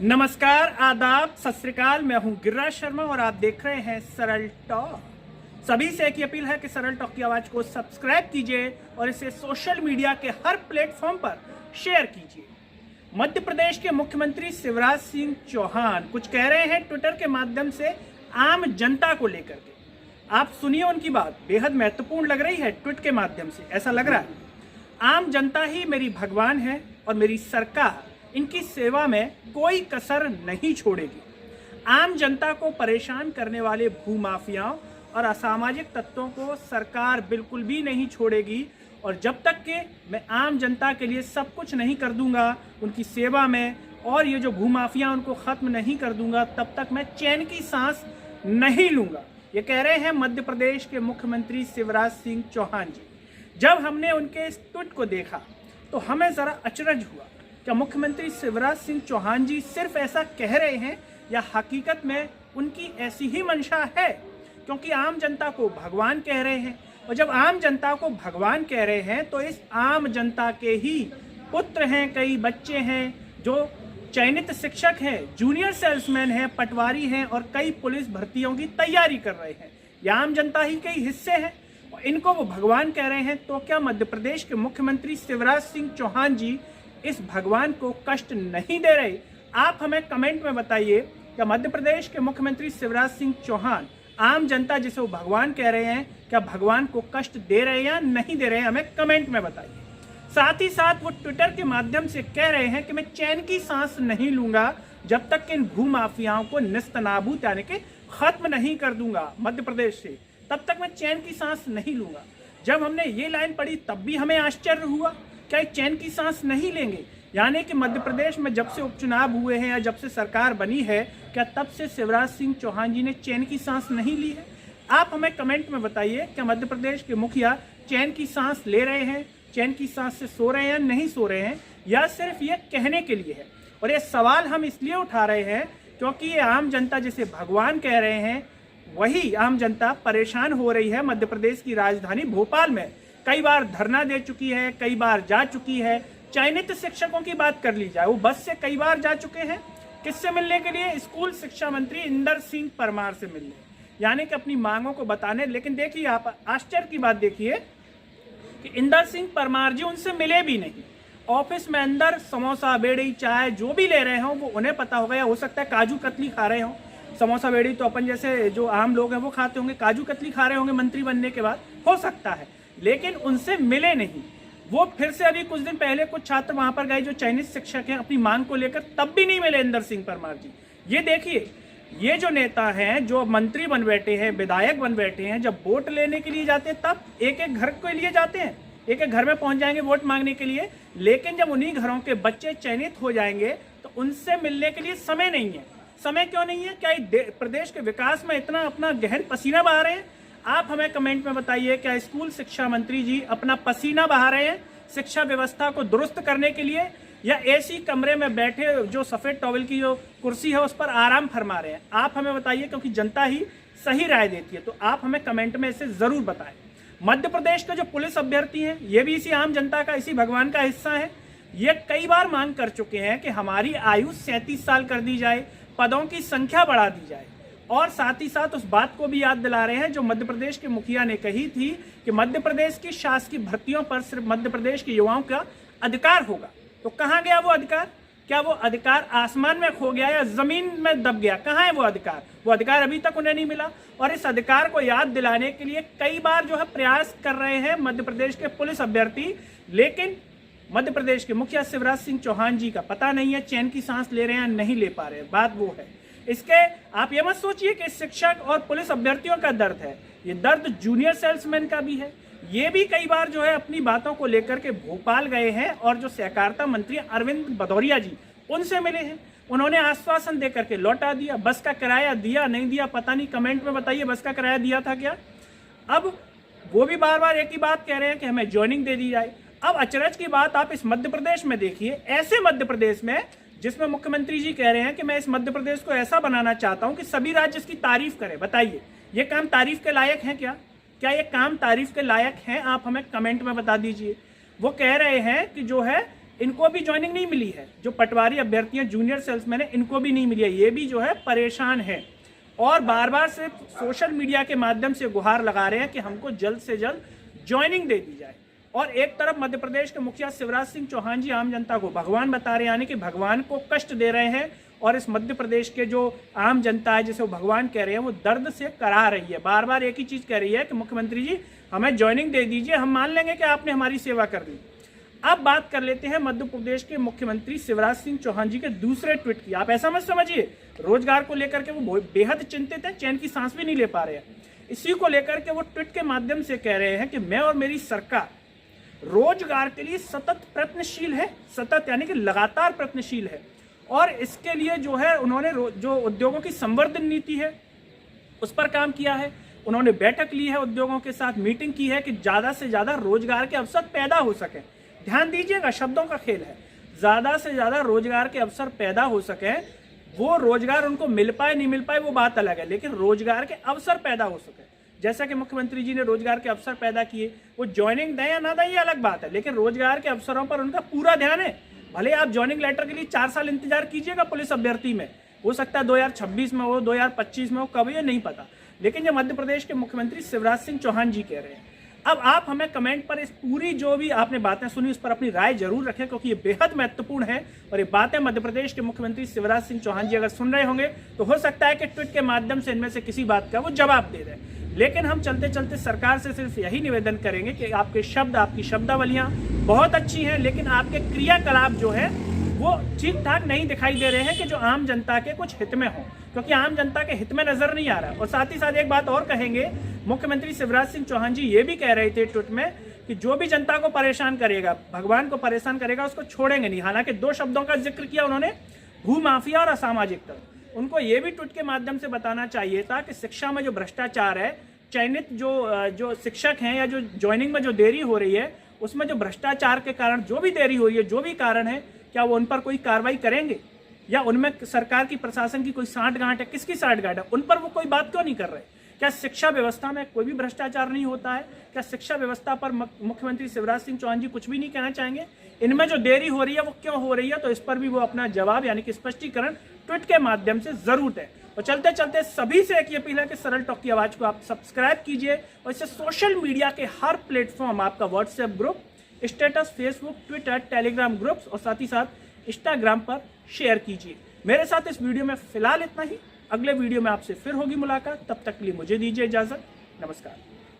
नमस्कार, आदाब, सत श्री अकाल। मैं हूं गिरिराज शर्मा और आप देख रहे हैं सरल टॉक। सभी से एक ही अपील है कि सरल टॉक की आवाज को सब्सक्राइब कीजिए और इसे सोशल मीडिया के हर प्लेटफॉर्म पर शेयर कीजिए। मध्य प्रदेश के मुख्यमंत्री शिवराज सिंह चौहान कुछ कह रहे हैं ट्विटर के माध्यम से आम जनता को लेकर के। आप सुनिए उनकी बात, बेहद महत्वपूर्ण लग रही है। ट्वीट के माध्यम से ऐसा लग रहा है, आम जनता ही मेरी भगवान है और मेरी सरकार इनकी सेवा में कोई कसर नहीं छोड़ेगी। आम जनता को परेशान करने वाले भूमाफियाओं और असामाजिक तत्वों को सरकार बिल्कुल भी नहीं छोड़ेगी और जब तक कि मैं आम जनता के लिए सब कुछ नहीं कर दूंगा उनकी सेवा में, और ये जो भूमाफिया उनको खत्म नहीं कर दूंगा, तब तक मैं चैन की सांस नहीं लूंगा। ये कह रहे हैं मध्य प्रदेश के मुख्यमंत्री शिवराज सिंह चौहान जी। जब हमने उनके इस ट्वीट को देखा तो हमें जरा अचरज हुआ। क्या मुख्यमंत्री शिवराज सिंह चौहान जी सिर्फ ऐसा कह रहे हैं या हकीकत में उनकी ऐसी ही मंशा है? क्योंकि आम जनता को भगवान कह रहे हैं, और जब आम जनता को भगवान कह रहे हैं तो इस आम जनता के ही पुत्र हैं, कई बच्चे हैं जो चयनित शिक्षक हैं, जूनियर सेल्समैन हैं, पटवारी हैं और कई पुलिस भर्तियों की तैयारी कर रहे हैं। ये आम जनता ही के हिस्से हैं और इनको वो भगवान कह रहे हैं। तो क्या मध्य प्रदेश के मुख्यमंत्री शिवराज सिंह चौहान जी इस भगवान को कष्ट नहीं दे रहे? आप हमें कमेंट में बताइए, क्या मध्य प्रदेश के मुख्यमंत्री शिवराज सिंह चौहान आम जनता जिसे वो भगवान कह रहे हैं, क्या भगवान को कष्ट दे रहे हैं या नहीं दे रहे हैं? हमें कमेंट में बताइए। साथ ही साथ वो ट्विटर के माध्यम से कह रहे हैं कि मैं चैन की सांस नहीं लूंगा जब तक कि इन भूमाफियाओं को निस्तनाबूद यानी कि खत्म नहीं कर दूंगा मध्य प्रदेश से, तब तक मैं चैन की सांस नहीं लूंगा। जब हमने ये लाइन पढ़ी तब भी हमें आश्चर्य हुआ, क्या चैन की सांस नहीं लेंगे? यानी कि मध्य प्रदेश में जब से उपचुनाव हुए हैं या जब से सरकार बनी है, क्या तब से शिवराज सिंह चौहान जी ने चैन की सांस नहीं ली है? आप हमें कमेंट में बताइए, क्या मध्य प्रदेश के मुखिया चैन की सांस ले रहे हैं, चैन की सांस से सो रहे हैं, नहीं सो रहे हैं, या सिर्फ ये कहने के लिए है? और ये सवाल हम इसलिए उठा रहे हैं क्योंकि ये आम जनता जिसे भगवान कह रहे हैं, वही आम जनता परेशान हो रही है। मध्य प्रदेश की राजधानी भोपाल में कई बार धरना दे चुकी है, कई बार जा चुकी है। चयनित शिक्षकों की बात कर ली जाए, वो बस से कई बार जा चुके हैं। किससे मिलने के लिए? स्कूल शिक्षा मंत्री इंदर सिंह परमार से मिलने, यानी कि अपनी मांगों को बताने। लेकिन देखिए, आप आश्चर्य की बात देखिए कि इंदर सिंह परमार जी उनसे मिले भी नहीं। ऑफिस में अंदर समोसा, बेड़ी, चाय जो भी ले रहे हों वो उन्हें पता होगा, या हो सकता है काजू कतली खा रहे हों। समोसा बेड़ी तो अपन जैसे जो आम लोग हैं वो खाते होंगे, काजू कतली खा रहे होंगे मंत्री बनने के बाद, हो सकता है। लेकिन उनसे मिले नहीं। वो फिर से अभी कुछ दिन पहले कुछ छात्र वहां पर गए जो चयनित शिक्षक हैं अपनी मांग को लेकर, तब भी नहीं मिले इंदर सिंह परमार जी। ये देखिए, ये जो नेता हैं जो मंत्री बन बैठे हैं, विधायक बन बैठे हैं, जब वोट लेने के लिए जाते हैं तब एक एक घर के लिए जाते हैं, एक एक घर में पहुंच जाएंगे वोट मांगने के लिए। लेकिन जब उन्हीं घरों के बच्चे चयनित हो जाएंगे तो उनसे मिलने के लिए समय नहीं है। समय क्यों नहीं है? क्या प्रदेश के विकास में इतना अपना गहन पसीना बहा रहे हैं? आप हमें कमेंट में बताइए, क्या स्कूल शिक्षा मंत्री जी अपना पसीना बहा रहे हैं शिक्षा व्यवस्था को दुरुस्त करने के लिए, या एसी कमरे में बैठे जो सफेद टॉवल की जो कुर्सी है उस पर आराम फरमा रहे हैं? आप हमें बताइए, क्योंकि जनता ही सही राय देती है। तो आप हमें कमेंट में इसे जरूर बताएं। मध्य प्रदेश के जो पुलिस अभ्यर्थी हैं ये भी इसी आम जनता का, इसी भगवान का हिस्सा है। ये कई बार मांग कर चुके हैं कि हमारी आयु 37 साल कर दी जाए, पदों की संख्या बढ़ा दी जाए, और साथ ही साथ उस बात को भी याद दिला रहे हैं जो मध्य प्रदेश के मुखिया ने कही थी कि मध्य प्रदेश की शासकीय भर्तियों पर सिर्फ मध्य प्रदेश के युवाओं का अधिकार होगा। तो कहाँ गया वो अधिकार? क्या वो अधिकार आसमान में खो गया या जमीन में दब गया? कहाँ है वो अधिकार? वो अधिकार अभी तक उन्हें नहीं मिला। और इस अधिकार को याद दिलाने के लिए कई बार जो है प्रयास कर रहे हैं मध्य प्रदेश के पुलिस अभ्यर्थी, लेकिन मध्य प्रदेश के मुखिया शिवराज सिंह चौहान जी का पता नहीं है, चैन की सांस ले रहे हैं, नहीं ले पा रहे हैं। बात वो है। इसके आप ये मत सोचिए कि शिक्षक और पुलिस अभ्यर्थियों का दर्द है, ये दर्द जूनियर सेल्समैन का भी है। ये भी कई बार जो है अपनी बातों को लेकर के भोपाल गए हैं और जो सहकारिता मंत्री अरविंद भदौरिया जी उनसे मिले हैं। उन्होंने आश्वासन देकर के लौटा दिया। बस का किराया दिया, नहीं दिया पता नहीं, कमेंट में बताइए बस का किराया दिया था क्या? अब वो भी बार बार एक ही बात कह रहे हैं कि हमें ज्वाइनिंग दे दी जाए। अब अचरज की बात आप इस मध्य प्रदेश में देखिए, ऐसे मध्य प्रदेश में जिसमें मुख्यमंत्री जी कह रहे हैं कि मैं इस मध्य प्रदेश को ऐसा बनाना चाहता हूं कि सभी राज्य इसकी तारीफ करें। बताइए, ये काम तारीफ के लायक है क्या? क्या ये काम तारीफ के लायक हैं? आप हमें कमेंट में बता दीजिए। वो कह रहे हैं कि जो है इनको भी ज्वाइनिंग नहीं मिली है। जो पटवारी अभ्यर्थी हैं, जूनियर सेल्समैन है, इनको भी नहीं मिली है। ये भी जो है परेशान है और बार बार से सोशल मीडिया के माध्यम से गुहार लगा रहे हैं कि हमको जल्द से जल्द ज्वाइनिंग दे दी जाए। और एक तरफ मध्य प्रदेश के मुखिया शिवराज सिंह चौहान जी आम जनता को भगवान बता रहे हैं, यानी कि भगवान को कष्ट दे रहे हैं। और इस मध्य प्रदेश के जो आम जनता है जिसे वो भगवान कह रहे हैं, वो दर्द से करा रही है। बार बार एक ही चीज कह रही है कि मुख्यमंत्री जी हमें ज्वाइनिंग दे दीजिए, हम मान लेंगे कि आपने हमारी सेवा कर दी। अब बात कर लेते हैं मध्य प्रदेश के मुख्यमंत्री शिवराज सिंह चौहान जी के दूसरे ट्वीट की। आप ऐसा मत समझिए, रोजगार को लेकर के वो बेहद चिंतित है, चैन की सांस भी नहीं ले पा रहे हैं। इसी को लेकर के वो ट्वीट के माध्यम से कह रहे हैं कि मैं और मेरी सरकार रोजगार के लिए सतत प्रयत्नशील है। सतत यानी कि लगातार प्रयत्नशील है। और इसके लिए जो है उन्होंने जो उद्योगों की संवर्धन नीति है उस पर काम किया है। उन्होंने बैठक ली है, उद्योगों के साथ मीटिंग की है कि ज्यादा से ज्यादा रोजगार के अवसर पैदा हो सके। ध्यान दीजिएगा, शब्दों का खेल है। ज्यादा से ज्यादा रोजगार के अवसर पैदा हो सके। वो रोजगार उनको मिल पाए नहीं मिल पाए वो बात अलग है, लेकिन रोजगार के अवसर पैदा हो सके। जैसा कि मुख्यमंत्री जी ने रोजगार के अवसर पैदा किए, वो ज्वाइनिंग दें या ना दें ये अलग बात है, लेकिन रोजगार के अवसरों पर उनका पूरा ध्यान है। भले आप ज्वाइनिंग लेटर के लिए 4 साल इंतजार कीजिएगा पुलिस अभ्यर्थी में, हो सकता है 2026 में हो, 2025 में हो, कब ये नहीं पता, लेकिन ये मध्य प्रदेश के मुख्यमंत्री शिवराज सिंह चौहान जी कह रहे हैं। अब आप हमें कमेंट पर इस पूरी जो भी आपने बातें सुनी उस पर अपनी राय जरूर रखें, क्योंकि ये बेहद महत्वपूर्ण है। और ये बातें मध्य प्रदेश के मुख्यमंत्री शिवराज सिंह चौहान जी अगर सुन रहे होंगे तो हो सकता है कि ट्वीट के माध्यम से इनमें से किसी बात का वो जवाब दे दें। लेकिन हम चलते चलते सरकार से सिर्फ यही निवेदन करेंगे कि आपके शब्द, आपकी शब्दावलियां बहुत अच्छी हैं, लेकिन आपके क्रियाकलाप जो है वो ठीक ठाक नहीं दिखाई दे रहे हैं कि जो आम जनता के कुछ हित में हो, क्योंकि आम जनता के हित में नजर नहीं आ रहा। और साथ ही साथ एक बात और कहेंगे, मुख्यमंत्री शिवराज सिंह चौहान जी ये भी कह रहे थे ट्वीट में कि जो भी जनता को परेशान करेगा, भगवान को परेशान करेगा, उसको छोड़ेंगे नहीं। हालांकि 2 शब्दों का जिक्र किया उन्होंने, भूमाफिया और असामाजिकता। उनको ये भी ट्वीट के माध्यम से बताना चाहिए था कि शिक्षा में जो भ्रष्टाचार है, चयनित जो शिक्षक हैं या जो ज्वाइनिंग में जो देरी हो रही है उसमें जो भ्रष्टाचार के कारण जो भी देरी हो रही है, जो भी कारण है, क्या वो उन पर कोई कार्रवाई करेंगे या उनमें सरकार की प्रशासन की कोई साठगांठ है? किसकी साठगांठ है? उन पर वो कोई बात क्यों नहीं कर रहे? क्या शिक्षा व्यवस्था में कोई भी भ्रष्टाचार नहीं होता है? क्या शिक्षा व्यवस्था पर मुख्यमंत्री शिवराज सिंह चौहान जी कुछ भी नहीं कहना चाहेंगे? इनमें जो देरी हो रही है वो क्यों हो रही है, तो इस पर भी वो अपना जवाब यानी कि स्पष्टीकरण ट्वीट के माध्यम से जरूर दें। और चलते चलते सभी से एक अपील है कि सरल टॉक की आवाज को आप सब्सक्राइब कीजिए और इससे सोशल मीडिया के हर प्लेटफॉर्म, आपका WhatsApp group, status, Facebook, Twitter, Telegram groups और साथ ही साथ इंस्टाग्राम पर शेयर कीजिए। मेरे साथ इस वीडियो में फिलहाल इतना ही। अगले वीडियो में आपसे फिर होगी मुलाकात, तब तक के लिए मुझे दीजिए इजाजत। नमस्कार।